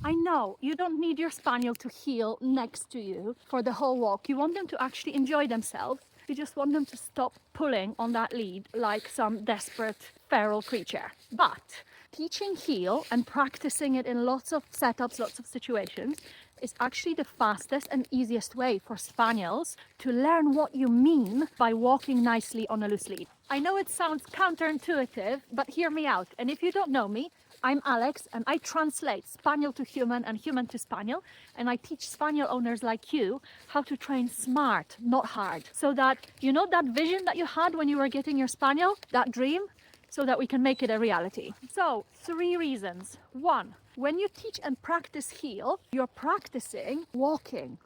I know you don't need your spaniel to heel next to you for the whole walk. You want them to actually enjoy themselves. You just want them to stop pulling on that lead like some desperate feral creature. But teaching heel and practicing it in lots of setups, lots of situations, is actually the fastest and easiest way for spaniels to learn what you mean by walking nicely on a loose lead. I know it sounds counterintuitive, but hear me out. And if you don't know me, I'm Alex and I translate spaniel to human and human to spaniel, and I teach spaniel owners like you how to train smart, not hard, so that you know that vision that you had when you were getting your spaniel, that dream, so that we can make it a reality. So 3 reasons. 1, when you teach and practice heel, you're practicing walking.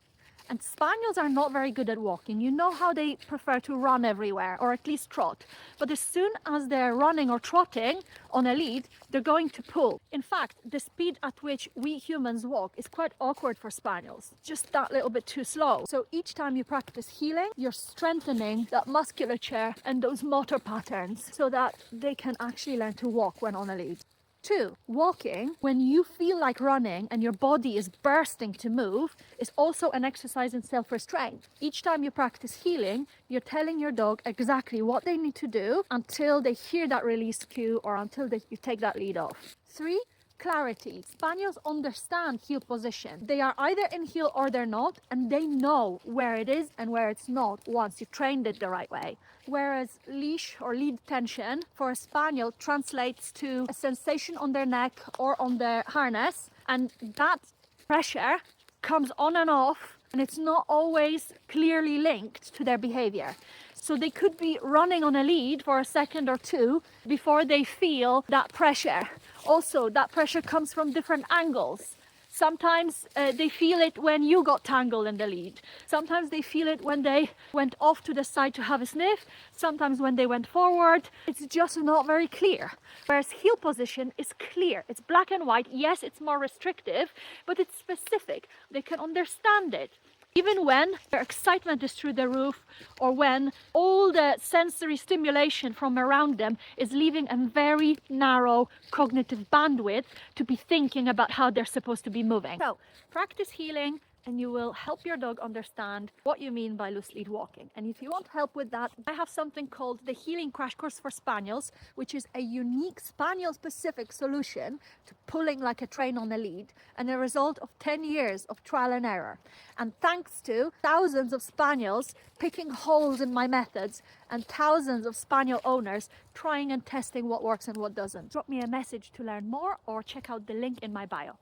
And spaniels are not very good at walking. You know how they prefer to run everywhere, or at least trot. But as soon as they're running or trotting on a lead, they're going to pull. In fact, the speed at which we humans walk is quite awkward for spaniels. Just that little bit too slow. So each time you practice heeling, you're strengthening that musculature and those motor patterns so that they can actually learn to walk when on a lead. 2, walking when you feel like running and your body is bursting to move is also an exercise in self-restraint. Each time you practice heeling, you're telling your dog exactly what they need to do until they hear that release cue or until you take that lead off. 3, clarity. Spaniels understand heel position. They are either in heel or they're not, and they know where it is and where it's not once you've trained it the right way. Whereas leash or lead tension for a spaniel translates to a sensation on their neck or on their harness, and that pressure comes on and off, and it's not always clearly linked to their behavior. So they could be running on a lead for a second or two before they feel that pressure. Also, that pressure comes from different angles. Sometimes they feel it when you got tangled in the lead. Sometimes they feel it when they went off to the side to have a sniff. Sometimes when they went forward. It's just not very clear. Whereas heel position is clear. It's black and white. Yes, it's more restrictive, but it's specific. They can understand it. Even when their excitement is through the roof, or when all the sensory stimulation from around them is leaving a very narrow cognitive bandwidth to be thinking about how they're supposed to be moving. So practice heeling and you will help your dog understand what you mean by loose lead walking. And if you want help with that, I have something called the Heeling Crash Course for Spaniels, which is a unique spaniel-specific solution to pulling like a train on a lead, and a result of 10 years of trial and error. And thanks to thousands of spaniels picking holes in my methods and thousands of spaniel owners trying and testing what works and what doesn't. Drop me a message to learn more or check out the link in my bio.